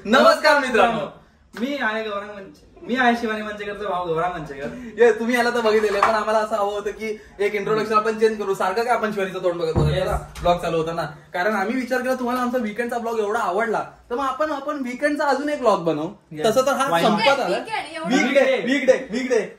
नमस्कार मित्रांनो, मी आहे गौरांग मंचे, मी आहे शिवानी मंचेकरचा भाऊ गौरांग मंचेकर. ये तुम्ही याला तर बघितलेलं पण आम्हाला असं हवं होतं की एक इंट्रोडक्शन आपण चेंज करू. सारखं काय आपण शिवानीचं तोंड बघत होतो ब्लॉग चालू होता ना, कारण आम्ही विचार केला तुम्हाला आमचा वीकेंडचा ब्लॉग एवढा आवडला तर मग आपण वीकेंडचा अजून एक ब्लॉग बनवू. तसं तर हा संपत आला. वीकडे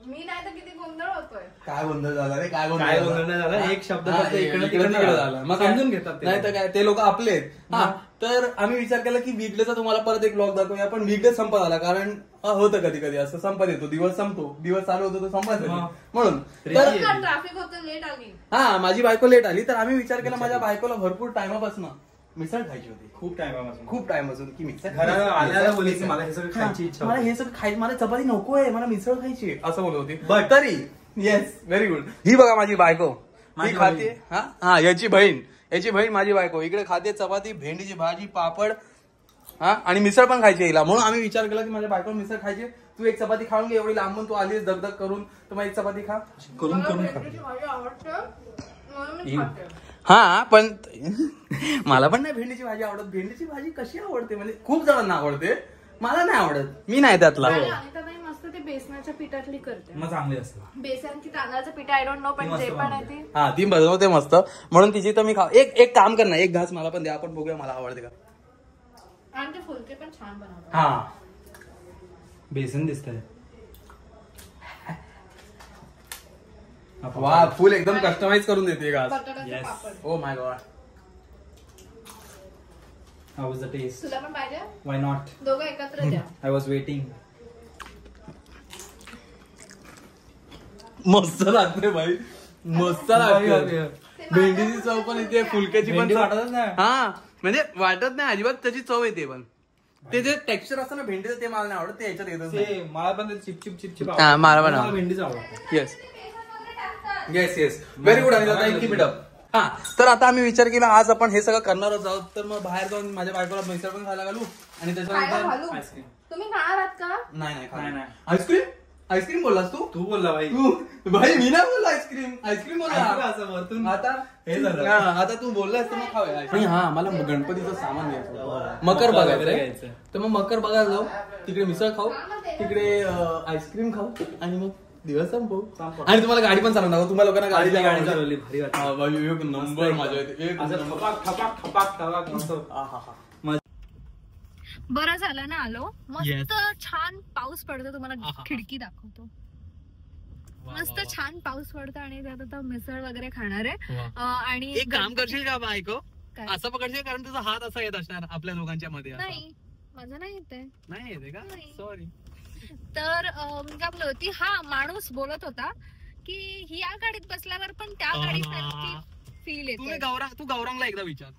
मी नाही तर किती गोंधळ होतोय. काय गोंधळ झाला रे, काय गोंधळ नाही झाला. एक शब्द फक्त इकडे झाला, मग समजून घेतात नाही तर काय, ते लोक आपले आहेत. हा, तर आम्ही विचार केला की वीकडेचा तुम्हाला परत एक ब्लॉग दाखवूया, पण वीकडे संपत आला. कारण होतं कधी कधी असं संपत येतो, दिवस संपतो, दिवस चालू होतो तो संपत येतो म्हणून. तर ट्रॅफिक होतं, लेट आली. हा, माझी बायको लेट आली तर आम्ही विचार केला माझ्या बायकोला भरपूर टाइमापासून मिसळ खायची होती. खूप टाइमपासून की मिसळ आल्याला बोलायची मला हे सगळं खायची इच्छा, मला हे सगळं खायची, मला चपाती नको आहे, मला मिसळ खायची असं बोलत होती. बट तरी येस, व्हेरी गुड. ही बघा माझी बायको, ही खाते. हा, याची बहीण माझी बायको इकडे खाते चपाती, भेंडीची भाजी, पापड, हा, आणि मिसळ पण खायची हिला. म्हणून आम्ही विचार केला की माझ्या बायकोला मिसळ खायची, तू एक चपाती खाऊन घे, एवढी लांबून तू आलीस दगदग करून, तर मग एक चपाती खा करून हा. पण मला पण नाही भेंडीची भाजी आवडत. भेंडीची भाजी कशी आवडते म्हणजे खूप जणांना आवडते, मला नाही आवडत, मी नाही त्यातला. मस्त ते बेसनाच्या पिठातली करते, मग चांगली असते. बेसन की तांदळाचं पीठ आय डोंट नो, पण जे पण आहे ते हा, ती बनवते मस्त, म्हणून तिची तर मी खा. एक काम कर ना, एक घास मला पण द्या, आपण बघूया मला आवडते का. आणि ते फुलके पण छान बनवतात. हा, बेसन दिसतंय. वा, फुल एकदम कस्टमाइज करून देते घास. Oh my god, how is the taste? तुला पण पाहिजे? व्हाय नॉट, दोघं एकत्र द्या. I was waiting. मस्त लागते भाई, मस्त लागते. भेंडीची चव पण येते, फुलक्याची पण वाटतच नाही. हा, म्हणजे वाटत नाही अजिबात, त्याची चव येते. पण ते जे टेक्स्चर असतं ना भेंडीचं, ते मला नाही आवडत, ते याच्यात येतं. मला पण चिपचिप मला पण भेंडीच आवडत. Yes, very good. आणि कीप इट अप. हा, तर आता आम्ही विचार केला आज आपण हे सगळं करणारच आहोत, तर मग बाहेर जाऊन माझ्या बायकोला मिसळ पण खायला घालू आणि त्याच्यानंतर आईस्क्रीम. तुम्ही खाणार आहात का? नाही. आईस्क्रीम बोललास तू बोलला भाई. भाई मी नाही बोलला आईस्क्रीम बोलला. आता हे झालं, आता तू बोललास तर मग खाऊया. आणि हा, मला गणपतीचं सामान घ्यायचं, मकर बघायचं, तर मग मकर बघायला जाऊ, तिकडे मिसळ खाऊ, तिकडे आईस्क्रीम खाऊ आणि मग दिवस संपू. आणि तुम्हाला गाडी पण चालवून दाखव, तुम्हाला लोकांना गाडी चालवली भारी वाटली. एक नंबर मजा येते. बरं झालं ना आलो, मस्त छान पाऊस पडतो. तुम्हाला खिडकी दाखवतो, मस्त छान पाऊस पडतो आणि त्यात आता मिसळ वगैरे खाणार आहे. आणि एक काम करशील का बायको, असं पकडशील, कारण तुझा हात असा येत असणार आपल्या दोघांच्या मध्ये. नाही, माझं नाही येते. नाही येते का? सॉरी. तर मी काय बोलत होती, हा माणूस बोलत होता की ही या गाडीत बसल्यावर पण त्या गाडीसारखी फील येते. तू गौरांगला एकदा विचार,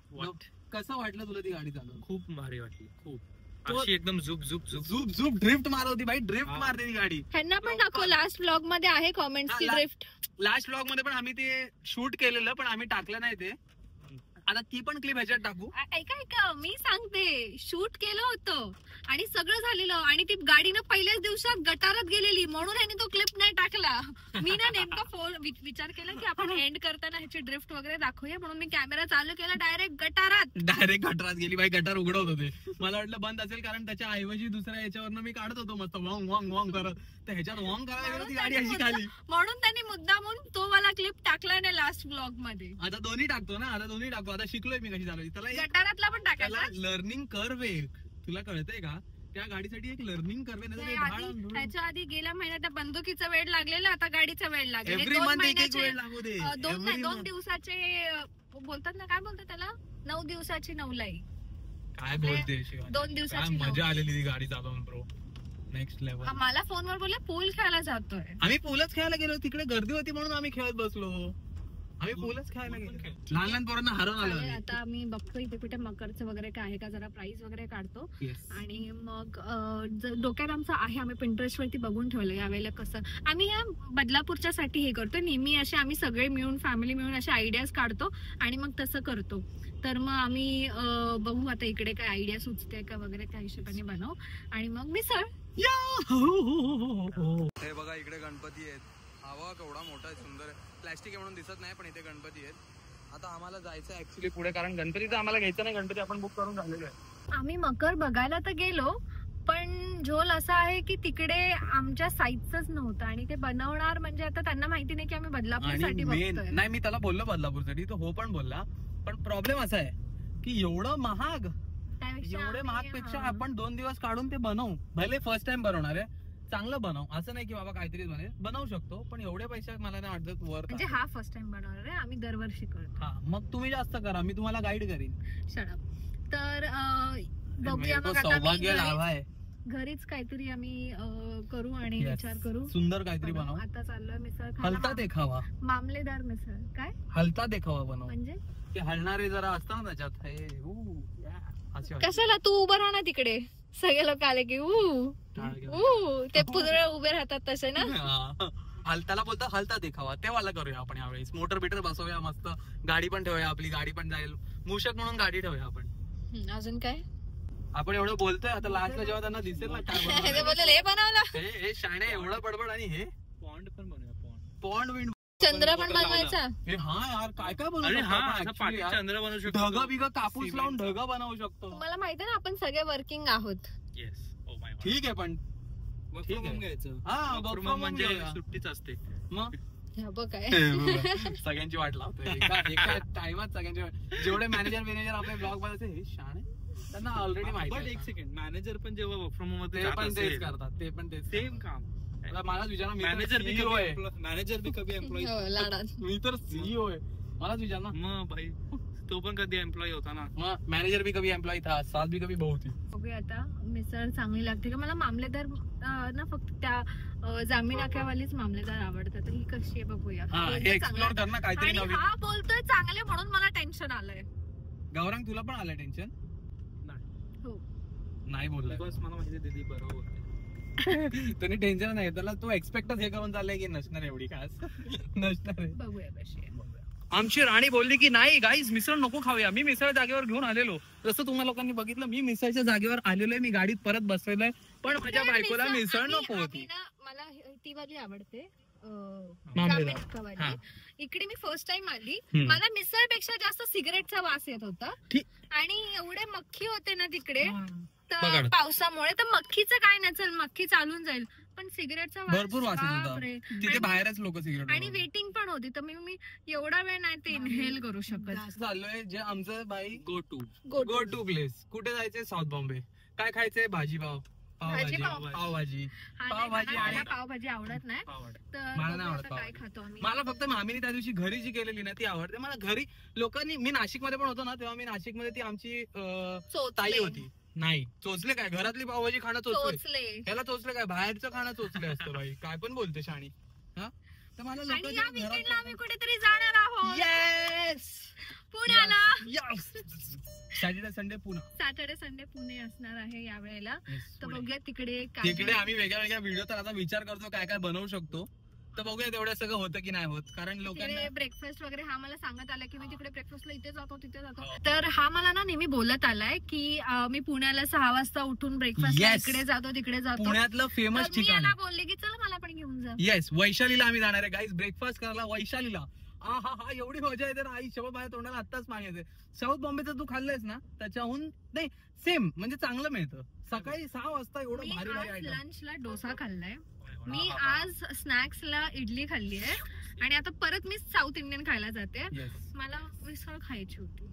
कसं वाटलं तुला ती गाडी चालवून? खूप भारी वाटली, खूप अशी एकदम झुप ड्रिफ्ट मारत होती भाई, ड्रिफ्ट मारते ती गाडी. ह्यांना पण दाखव, लास्ट व्लॉग मध्ये आहे कॉमेंट्स की ड्रिफ्ट. लास्ट व्लॉग मध्ये पण आम्ही ते शूट केलेलं, पण आम्ही टाकलं नाही ते. आता ती पण क्लिप ह्याच्यात टाकू. ऐका, मी सांगते, शूट केलं होतं आणि सगळं झालेलं आणि ती गाडीनं पहिल्याच दिवसात गटारात गेलेली, म्हणून ह्याने तो क्लिप नाही टाकला. मी ना नेमका फोन विचार केला की आपण एंड करताना ह्याची ड्रिफ्ट वगैरे दाखवूया, म्हणून मी कॅमेरा चालू केला, डायरेक्ट गटारात गेली बाई. गटार उघडवत होते, मला वाटलं बंद असेल, कारण त्याच्या ऐवजी दुसऱ्या याच्यावरनं मी काढत होतो मस्त वॉंग करत, तर ह्याच्यात वॉंग करायला गेलो, ती गाडी अशी खाली. म्हणून त्यांनी मुद्दामून तो मला क्लिप टाकला नाही लास्ट ब्लॉग मध्ये. आता दोन्ही टाकतो. आता शिकलोय मी कशी चालवायची. त्याला गटारातला पण टाकायला लर्निंग कर्व आहे, तुला कळतंय का? त्या गाडीसाठी एक लर्निंग कर्व आहे. त्याच्या आधी गेल्या महिन्यात त्या बंदुकीचा वेळ लागलेला, आता गाडीचा वेळ लागेल. 2 दिवसाचे बोलतात ना, काय बोलतात त्याला, 9 दिवसाची नवलाई. काय बोलते? 2 दिवसाची मजा आलेली ती गाडी चालवून ब्रो, नेक्स्ट लेवल. मला फोनवर बोलले पूल खेळायला जातोय. आम्ही पूलच खेळायला गेलो, तिकडे गर्दी होती म्हणून आम्ही खेळत बसलो. आम्ही पूलच खेळायला गेलो, लहान पोरांना हरवून आलो. आता आम्ही बघतो इथे कुठे मकरचं वगैरे काय आहे का, जरा प्राइस वगैरे काढतो. आणि मग डोक्यात आमचं आहे, आम्ही पिंटरेस्ट वरती बघून ठेवलं यावेळेला कसं. आम्ही या बदलापूरच्या साठी हे करतो नेहमी, असे आम्ही सगळे मिळून, फॅमिली मिळून असे आयडियाज काढतो आणि मग तसं करतो. तर मग आम्ही बघू आता इकडे काय आयडिया सुचते का वगैरे, त्या हिशोबाने बनवू आणि मग मिसळ. हे बघा इकडे गणपती आहेत, हवा केवढा मोठा आहे, सुंदर आहे. प्लॅस्टिक आहे म्हणून दिसत नाही, पण इथे गणपती आहेत. आता आम्हाला जायचं ऍक्च्युली पुढे, कारण गणपतीचं आम्हाला घ्यायचं नाही, गणपती आपण बुक करून झालेलो आहे. आम्ही मकर बघायला तर गेलो, पण झोल असा आहे की तिकडे आमच्या साईजच नव्हतं आणि ते बनवणार म्हणजे आता त्यांना माहिती नाही की आम्ही बदलापूरसाठी बघतोय. नाही मी त्याला बोललो बदलापूरसाठी, तो हो पण बोलला, पण प्रॉब्लेम असा आहे की एवढं महाग, एवढे महागपेक्षा आपण 2 दिवस काढून ते बनवू. भले फर्स्ट टाइम बनवणार आहे, चांगलं बनव, असं नाही की बाबा काहीतरी बनवू शकतो, पण एवढे पैसे मला नाही वाटत वर. म्हणजे हा फर्स्ट टाइम बनवणार आहे, आम्ही दरवर्षी करतो. हा मग तुम्ही जास्त करा, मी तुम्हाला गाईड करीन. शडप. तर बघूया मग आता सौभाग्य लाभ आहे. घरीच काहीतरी आम्ही करू आणि विचार करू, सुंदर काहीतरी बनवू. आता चाललोय मिसळ हलता देखावा, मामलेदार मिसळ. काय हलता देखावा बनव, म्हणजे ते हलणारे जरा असतात ना त्याच्यात. कशाला तू उभं राहा ना तिकडे, सगळे लोक आले की ते पुढे उभे राहतात तसे ना. त्याला बोलतात हलता देखावा, तेव्हाला करूया आपण यावेळेस. मोटर बिटर बसवूया, मस्त गाडी पण ठेवूया, आपली गाडी पण जाईल, मूषक म्हणून गाडी ठेवूया आपण. अजून काय आपण एवढं बोलतोय, आता लास्टला जेव्हा त्यांना दिसेल ना काय हे बनवलं, हे शाणे एवढं बडबड. आणि हे पॉन्ड पण बनवूया, पॉन्ड विंड, चंद्र पण बनवायचा. हा यार काय काय चंद्र बनवू शकतो, ढग बिग कापूस लावून ढग बनवू शकतो. मला माहिती आहे ना, आपण सगळे वर्किंग आहोत. ठीक आहे, पण ठीक आहे घ्यायचं. हा म्हणजे सुट्टीच असते. मग काय सगळ्यांची वाट लावतोय एका टाइमात सगळ्यांची. जेवढे मॅनेजर आपले ब्लॉग बनवते हे शाणे, त्यांना ऑलरेडी माहिती. एक सेकंड, मॅनेजर पण जेव्हा वर्क फ्रॉम होम ते पण तेच करतात, ते पण तेच सेम काम. मलाच विचार, मॅनेजर बी कधी एम्प्लॉई, मी तर सीईओ आहे, मलाच विचार ना. मग भाई तो पण कधी एम्प्लॉई होता ना. मग मॅनेजर भी कभी एम्प्लॉई था, साथ भी कभी बहू थी. बघूया आता मिसळ चांगली लागते का. मला मामलेदार ना फक्त त्या जामीन आख्यावालीच मामलेदार आवडतात, तर ही कशी आहे बघूया. हे एक्सप्लोर कर ना काहीतरी नवीन. हा बोलतोय चांगले म्हणून मला टेन्शन आलंय. गौरंग तुला पण आलं टेन्शन? हो नाही बोलला, बस मला माहिती दिदी बरोबर. त्यांनी टेन्शन नाही, त्याला तो एक्सपेक्टच हे करून चाललंय की नसणार एवढी खास. नसणार. बघूया कशी आहे. आमची राणी बोलली की नाही गाईज मिसळ नको खाऊया. मी मिसळ जागेवर घेऊन आलेलो, जसं तुम्हाला लोकांनी बघितलं, मी मिसळच्या जागेवर आलेलो, मी गाडीत परत बसलेलोय, पण माझ्या बायकोला मिसळ नको होती. मला ती वाली आवडते, मामलेदार. इकडे मी फर्स्ट टाइम आली, मला मिसळपेक्षा जास्त सिगरेटचा वास येत होता आणि एवढे मक्खी होते ना तिकडे, तर पावसामुळे तर मक्खीचं काय नाही, चल मक्खी चालून जाईल, पण सिगरेटचा भरपूर वास येत होता तिथे, बाहेरच लोक सिगरेट. आणि वेटिंग पण होती, तर मी एवढा वेळ नाही ते इनहेल करू शकत. चाललोय जे आमचं बाई गो टू प्लेस. कुठे जायचंय? साऊथ बॉम्बे. काय खायचंय? भाजीपाव, पावभाजी आणि पावभाजी आवडत नाही, तर मला नाही आवडत काय खातो आम्ही. मला फक्त मामीने त्या दिवशी घरी जी केलेली ना ती आवडते मला. घरी लोकांनी, मी नाशिक मध्ये पण होतो ना तेव्हा, मी नाशिक मध्ये ती आमची ताई होती. नाही चोचले काय, घरातली पावभाजी खाणं चोचले, त्याला चोचले काय, बाहेरचं खाणं चोचले असतं बाई. काय पण बोलते शाणी. हा तर मला आम्ही कुठेतरी जाणार आहोत. येस, पुण्याला. सॅटर्डे संडे पुणे असणार आहे या वेळेला, तर बघूया तिकडे आम्ही वेगळ्या वेगळ्या व्हिडिओ तर आता विचार करतो काय काय बनवू शकतो, तर बघूया तेवढं सगळं होतं की नाही होत. कारण लोकांना ब्रेकफास्ट वगैरे हा मला सांगत आला की मी तिकडे ब्रेकफास्टला इथे जातो तिथे जातो, तर हा मला ना नेहमी बोलत आलाय की मी पुण्याला 6 वाजता उठून ब्रेकफास्ट इकडे जातो तिकडे जातो. पुण्यातलं फेमस ठिकाण. बोलले की चला मला पण घेऊन जा. येस, वैशालीला आम्ही जाणार आहे गाईज ब्रेकफास्ट करायला वैशालीला. हा एवढी मजा येते ना आई, शबा माझ्या तोंडाला आत्ताच पाणी येते. साऊथ बॉम्बेचं तू खाल्लंयस ना, त्याच्याहून नाही सेम म्हणजे चांगलं मिळतं. सकाळी 6 वाजता एवढं भारी भारी. लंचला डोसा खाल्लाय मी, आज स्नॅक्सला इडली खाल्ली आहे आणि आता परत मी साऊथ इंडियन खायला जाते. मला मिसळ खायची होती.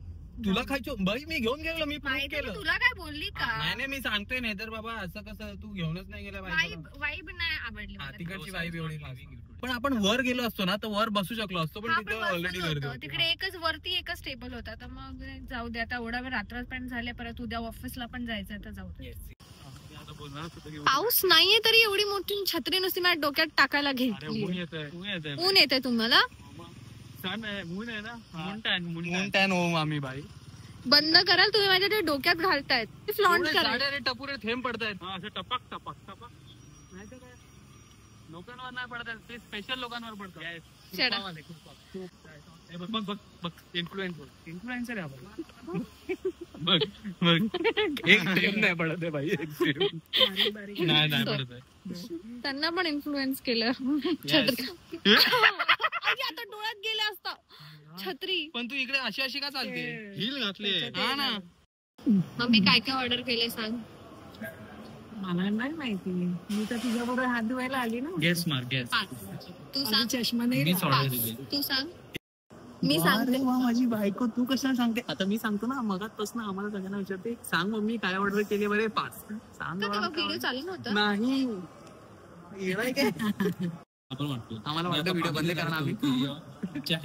तुला खायचो बाई, मी घेऊन गेलो, मी केलं. तुला काय बोलली का? नाही मी सांगतोय नाही तर बाबा असं कसं तू घेऊनच नाही गेला. वाईब नाही आवडली तिकडची वाईब एवढी. पण आपण वर गेलो असतो ना तर वर बसू शकलो असतो, पण तिथे ऑलरेडी गर्दी होती. तिकडे वरती एकच टेबल होता, तर मग जाऊ दे आता, एवढा वेळ रात्र पण झाले, परत उद्या ऑफिसला पण जायचं तर जाऊ दे. पाऊस नाहीये तरी एवढी मोठी छत्री नुसती माझ्या डोक्यात टाकायला घेतली. ऊन येते तुम्हाला? आम्ही बाई बंद कराल तुम्ही, माझ्या ते डोक्यात घालतायत. फ्लॉन्ट करा, टपुरे थेंब पडतायत. असं टपक टपक टपक नाही तर काय लोकांवर नाही पडतात, ते स्पेशल लोकांवर पडतात. इन्फ्लुएन्सर आहे बघ एक थेंब नाही पडत आहे भाई, नाही पडत आहे. त्यांना पण इन्फ्लुएन्स केलं. आता डोळ्यात गेले असता छत्री. पण तू इकडे अशी का चालते? हिल घातली. हा ना, मग मी काय काय ऑर्डर केले सांग. मला नाही माहिती, मी तर तुझ्या बरोबर हात धुवायला आली ना. गेस मार गेस. 5. तू सांग. चष्मा नाही मीच ऑर्डर 5. दिली. तू सांग. मी सांगते. माझी बायको, तू कशाला सांगते? आता मी सांगतो ना, मगाचपासून आम्हाला सगळ्यांना विचारते सांग मम्मी काय ऑर्डर केली बरे. 5 सांग. व्हिडिओ चालू नव्हता. नाही येणार काय? आपण वाटतो आम्हाला वाटतं व्हिडिओ बंद करा आम्ही.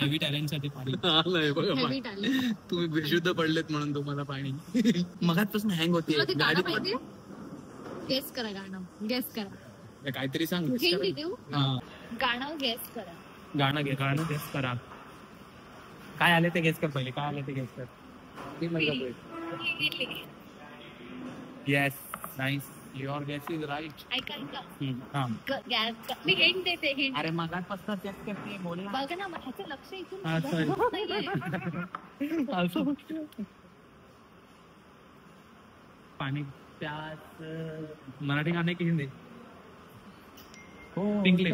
हेवी टॅलेंट साठी पाणी. Heavy talent. तुम्ही बेशुद्ध पडलेत म्हणून तुम्हाला पाणी. मगाचपासून हँग होते तुला ते गाणं गाडी. माहितीये? गेस करा गाणं. गेस करा. काहीतरी सांग. हिंट देऊ. हा गाणं गेस करा. गाणं घे. गाणं गेस करा. काय आले ते गेस कर पहिले. काय आले ते गेस कर. Idli. Yes nice. Your guess is right. ऐका ऐका. हा. मी हिंट देते. हिंट अरे मगाचपासून गेस करते बोल ना. बघ ना, ह्याचं लक्ष इथून हा, sorry. नाहीये. पाणी प्यास. मराठी गाणे की हिंदी? हो, पिंकले.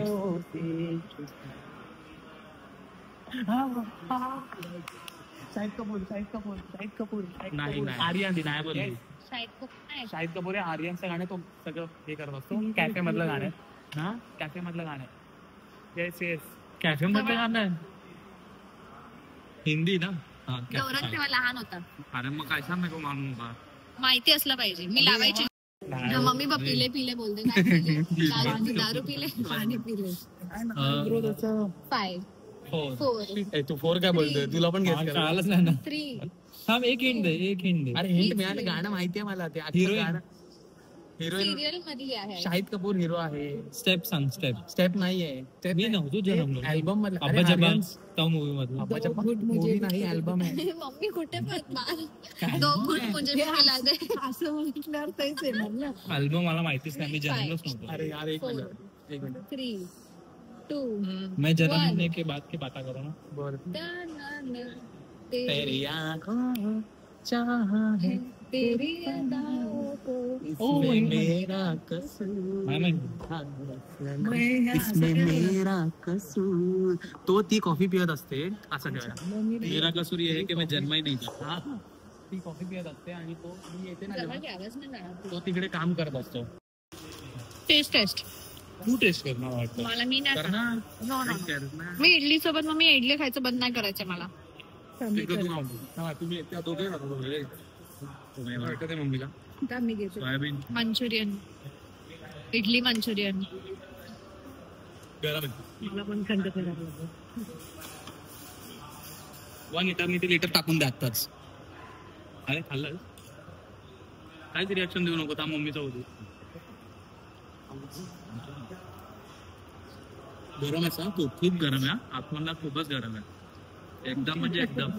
शाहिद कपूर. नाही नाही. आर्यन नाही बोलली. शाहिद कपूर नाही. शाहिद कपूर आहे. आर्यनचं गाणं तो सगळं हे करत असतो. कॅफे मधलं गाणं. हा कॅफे मधलं गाणं. Yes yes. कॅफे मध्ये गाणं हिंदी ना? हा, कॅफे. गौरव तेव्हा लहान होता. अरे मग काय सांग नको मारून का? माहिती असलं पाहिजे. मी लावायची. मम्मी बा पिले पिले बोलते. काय पिले? दारू पिले. पाणी पिले. 5 4 तू 4 काय बोलतोय? तुला पण घेत कळालंच नाही ना. 3 थांब एक हिंट दे. अरे हिंट मिळालं. गाणं माहितीये मला ते. Heroine. हिरोईन सिरियल मधली आहे. शाहिद कपूर हिरो आहे. स्टेप सांग. स्टेप नाहीये. मी नव्हतो जन्मलो. अल्बम मधला. अब्बा जबान त्या मूवी मधला. मूवी नाही अल्बम आहे. मम्मी कुठे पण मार. 2 गुट मुझे भी खिला दे. असं म्हटल्यावर तेच येणार ना. अल्बम मला माहितीच नाही. मी जन्मलोच नव्हतो. अरे यार एक 4 मिनिट. 3 2 मैं जन्मने के बाद की बात करो ना. बरं. तेरी तेरी आँखों चाहा है तेरी अदाओं को इसमें मेरा कसूर. नाही माहिती. इसमें मेरा कसूर. तो ती कॉफी पियत असते असं ठेवायला. मेरा कसूर ये है कि मैं जन्मा ही नहीं था. हा. ती कॉफी पियत असते आणि तो मी येते ना जरा जेव्हा, घ्यावाच नाही जाणार. तो तिकडे काम करत असतो. टेस्ट तू टेस्ट करणार वाटतं. मला मी नाही कर ना. No, no. कर ना. मी इडली सोबत मग मी इडली खायचं बंद नाही करायचं मला. हा, तुम्ही त्या दोघे ना दोघे. वाटतं ते मम्मीला. मी घेते सोयाबीन मंचुरियन. इडली मंचुरियन. गरम आहे. मला पण थंड करायला लागलं. 1 लिटर मी ते लिटर टाकून द्या आत्ताच. अरे खाल्लं काहीच रिॲक्शन देऊ नको. त्या मम्मीचा होतो. गरम आहे सर. खूप गरम आहे. आतमधला खूपच गरम आहे. एकदम म्हणजे एकदम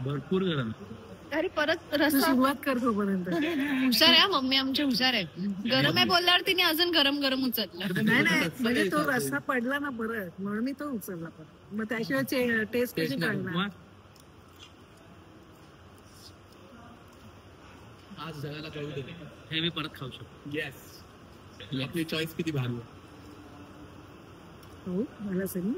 भरपूर गरम आहे. अरे परत रस्सा. सुरुवात कर तोपर्यंत. हुशार आहे मम्मी आमची. हुशार आहे. गरम आहे बोलल्यावर तिने अजून गरम गरम उचललं. नाही म्हणजे तो रस्सा पडला ना परत म्हणून मी तो उचलला परत. मग त्याशिवाय टेस्ट कशी काढणार? आज जगाला कळू दे. हे मी परत खाऊ शकतो. येस. आपली चॉईस किती भारी आहे. हो मला सनी.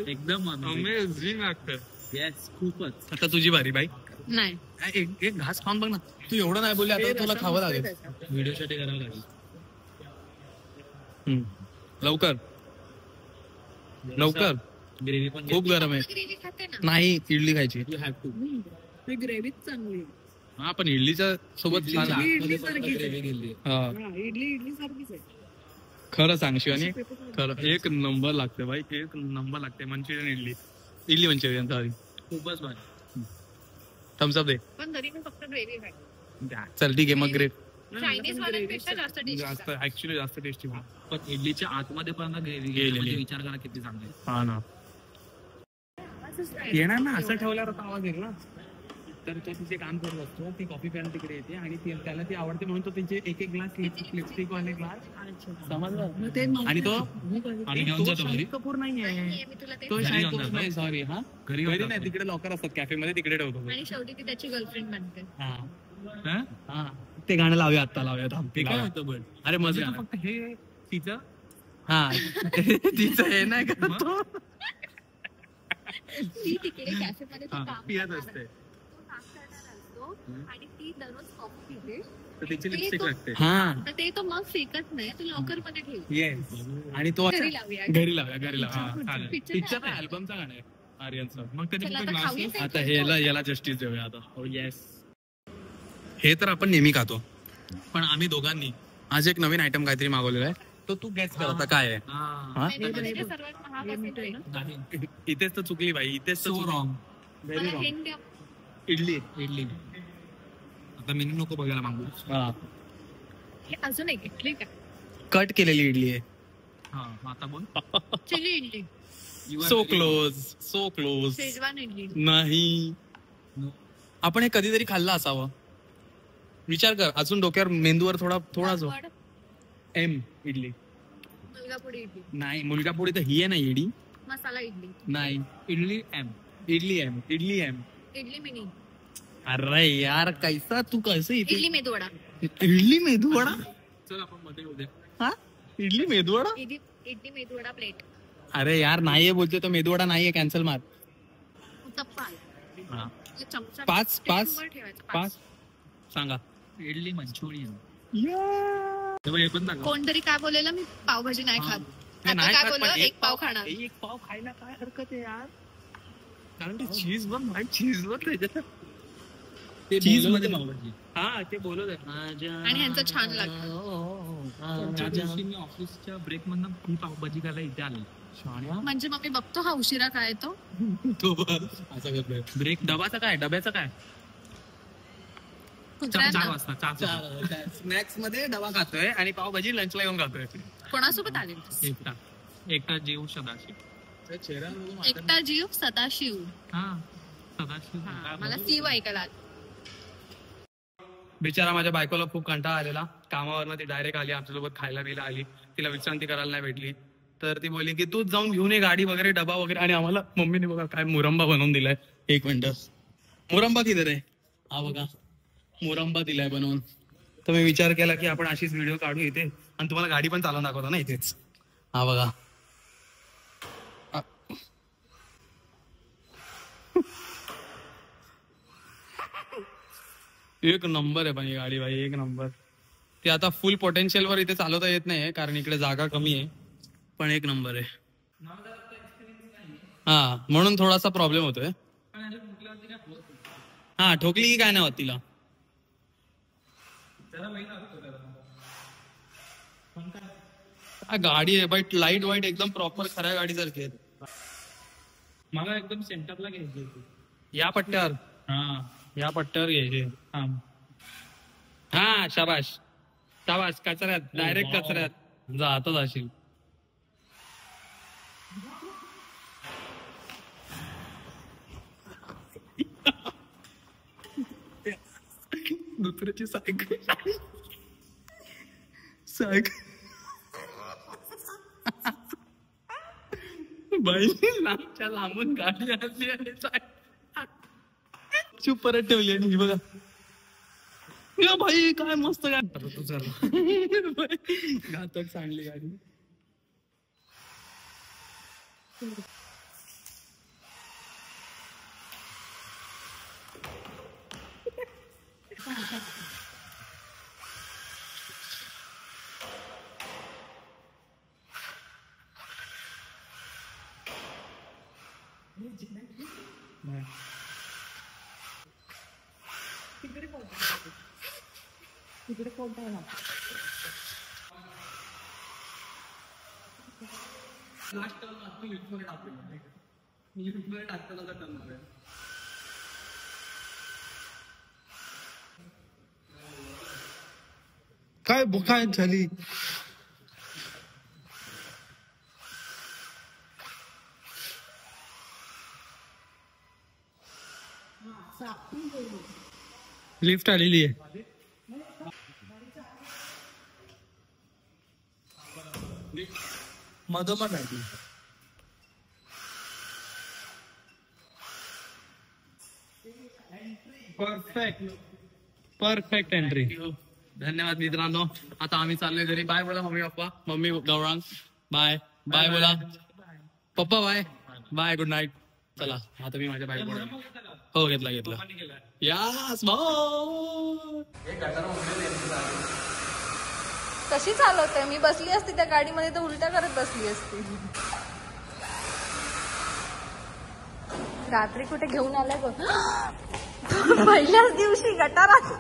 एकदम अमेझिंग लागतं. येस खूपच. आता तुझी बारी बाई. नाही एक घास खाऊन बघ ना. तू एवढं नाही बोलले आता तुला खावं लागेल. व्हिडिओसाठी करावं लागेल. लवकर लवकर. ग्रेव्ही पण खूप गरम आहे. ग्रेव्ही खाते ना. नाही इडली खायची. You have to. ती ग्रेव्हीच चांगली. हा पण इडलीच्या सोबत छान आहे. इडली सारखीच आहे. ग्रेव्ही गेली. हा. इडली सारखीच आहे. खरं सांग शिवानी. खरं एक नंबर लागते बाई. एक नंबर लागते. Manchurian idli Manchurian sorry. खूपच भारी. थम्सअप दे. पण तरी मी फक्त ग्रेव्ही खाते. चल ठीक आहे मग ग्रेट. चायनीज वाल्यांपेक्षा जास्त टेस्ट जास्त ऍक्च्युली जास्त टेस्टी. पण इडलीच्या आतमध्ये पण ग्रेव्ही गेलेली. गेलेली. विचार करा किती चांगलं आहे. हा ना. येणार ना. असं ठेवल्यावर आता आवाज येईल ना. तर तो तिचे काम करत असतो. ती कॉफी प्यायला तिकडे येते आणि त्याला ती आवडते म्हणून तो तिचे एक ग्लास लिपस्टिक वाले ग्लास समजलं. आणि तो आणि घेऊन जातो घरी. शाहिद कपूर नाहीये. मी तुला ते तो घरी शाहिद घेऊन कपूर जातो. नाही. सॉरी. हा घरी घरी नाही. तिकडे लॉकर असतात कॅफे मध्ये. तिकडे ठेवतो. आणि शेवटी ती त्याची गर्लफ्रेंड बनते. हा. ते गाणं लावूया. आता लावूया. थांब. ते काय होतं पण अरे मजा म्हणजे फक्त हे तिचं हा तिचं हे नाही का तो ती तिकडे कॅफे मध्ये तो काम पियत करणार असते. तो काम करणार असतो आणि ती दररोज कॉफी पिते. तर तिची ते लिपस्टिक तो- लागते. हा तर ते तो मग फेकत नाही, तो लॉकर मध्ये ठेवतो. येस. आणि तो घरी लावूया. घरी लावूया घरी लावूया. Picture पिक्चर नाही. अल्बमचा गाणं आहे आर्यनचं. मग चला त्याचे आता खाऊया ते. आता याला जस्टिस देऊया आता. हो येस. हे तर आपण नेहमी खातो, पण आम्ही दोघांनी आज एक नवीन आयटम काहीतरी मागवलेला आहे. तो तू गॅस कर आता काय आहे. हा? मेनूमध्ये ते सर्वात महाग असेल ना? इथेच तर चुकली बाई, इथेच तर रॉंग. व्हेरी मला रॉंग. hint द्या. इडली आता मेनू नको बघायला मागू. हे अजून एक इडली का? कट केलेली इडली आहे. हा आता बोल. Chilli idli, so close schezwan idli. नाही, आपण हे कधीतरी खाल्लं असावं. विचार कर, अजून डोक्यावर मेंदूवर थोडा जो पापड, एम इडली मुलगापुडी इडली, नाही. मुलगा पोळी तर ही आहे ना इडी. मसाला इडली, नाही. इडली एम इडली मिनी, अरे यार कैसा तू कैसे इडली मेदूवडा, इडली मेदूवडा. चल आपण मध्ये उद्या. हा, इडली मेदूवडा. इडली मेदूवडा प्लेट, अरे यार नाहीये बोलते तो मेदूवडा नाहीये, कॅन्सल मार. उत्तप्पा, हा. चमचा पाच टेबलवर ठेवायचा, पाच. सांगा. इडली मंचुरियन. हे पण सांगा. कोणतरी काय बोललेलं, मी पावभाजी नाही खात. आता नाही काय खात, पण बोललं, एक पाव खाणार. एक पाव खायला काय हरकत आहे यार. कारण ते चीज वर त्याच्यात चीज मध्ये पावभाजी. हा ते बोलत आहे. आणि ह्यांचं छान लागतं. त्या दिवशी मी ऑफिसच्या ब्रेक मधनं ही पावभाजी खायला इथे आलो. म्हणजे मग मी बघतो हा उशिरा काय तो. ब्रेक डब्याचं काय कुत्र्यांना. 4 वाजता स्नॅक्स मध्ये डबा खातोय आणि पावभाजी लंचला येऊन खातोय. कोणासोबत आले? एकटा जीव सदाशिव. एकटा जीव सदाशिव. हा सदाशिव. हा, मला शिव ऐकायला आलं. बिचारा माझ्या बायकोला खूप कंटाळा आलेला कामावरनं. ती डायरेक्ट आली आमच्यासोबत, खायला बिला आली. तिला विश्रांती करायला नाही भेटली, तर ती बोलली की तूच जाऊन घेऊन ये गाडी वगैरे, डबा वगैरे. आणि आम्हाला मम्मीने बघा काय मुरंबा बनवून दिलाय. एक मिनिट, मुरंबा किती रे? हा बघा, मुरंबा दिलाय बनवून. तर मी विचार केला की आपण अशीच व्हिडिओ काढू इथे आणि तुम्हाला गाडी पण चालवून दाखवतो ना इथेच. हा बघा, एक नंबर आहे भाई गाडी, भाई एक नंबर. ती आता फुल पोटेन्शियल वर इथे चालवता येत नाही कारण इकडे जागा कमी आहे, पण एक नंबर आहे. हा म्हणून थोडासा प्रॉब्लेम होतोय. हा ठोकली की काय नाही होत तिला. गाडी आहे बाई, लाईट वाईट एकदम प्रॉपर खऱ्या गाडीसारखी आहे. मला एकदम सेंटरला घ्यायची. या पट्ट्यावर, हा या पट्ट्यावर घ्यायचे. हा शाबाश शाबाश. कचऱ्यात, डायरेक्ट कचऱ्यात जा, आता जाशील. दुसऱ्याची सायकल बाई लांबच्या लांबून गाडी आणली आणि चूप परत ठेवली. आणि बघा या भाई काय मस्त गाडी, घातक सांडली गाडी. काय काय झाली. लिफ्ट आलेली आहे. मधोमध आहे. Perfect entry. धन्यवाद मित्रांनो. आता आम्ही चाललोय घरी. बाय बोला mummy papa. Mummy Gaurang bye bye बोला पप्पा बाय बाय गुड नाईट. चला आता मी माझ्या बाईक हो घेतला यास कशी चालवते मी बसली असती त्या गाडीमध्ये तर उलट्या करत बसली असती. रात्री कुठे घेऊन आलाय बघ. पहिल्याच दिवशी गटारात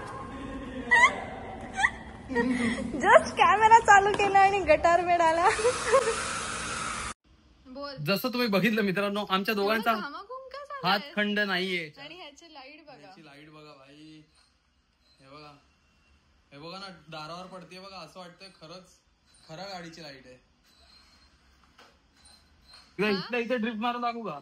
जस्ट कॅमेरा चालू केला आणि गटार मिळाला. बोल. जसं तुम्ही बघितलं मित्रांनो आमच्या दोघांचा हात खंड नाहीये. आणि ह्याची लाईट बघा. लाईट बघा भाई. हे बघा ना दारावर पडते बघा. असं वाटतंय खरं गाडीची लाईट आहे. इथे ड्रिफ्ट मारून दाखवू का?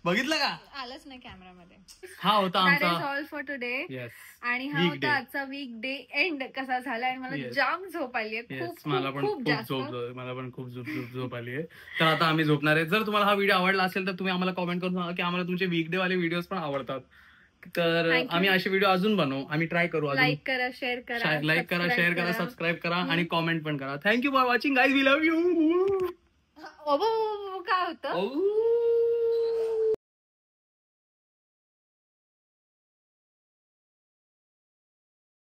बघितलं का? आलंच नाही कॅमेरामध्ये. हा होता आमचा ऑल फॉर टुडे. येस आणि हा होता आजचा वीक डे एंड कसा झाला. आणि मला जाम झोप आली आहे. मला पण खूप झोप आली आहे. तर आता आम्ही झोपणार आहे. जर तुम्हाला हा व्हिडिओ आवडला असेल तर तुम्ही आम्हाला कॉमेंट करून सांगा की आम्हाला तुमचे वीकडे वाले व्हिडिओज पण आवडतात. तर आम्ही असे व्हिडिओ अजून बनवू. आम्ही ट्राय करू. लाईक करा शेअर करा सबस्क्राईब करा आणि कॉमेंट पण करा. Thank you for watching guys. We love you. काय होतं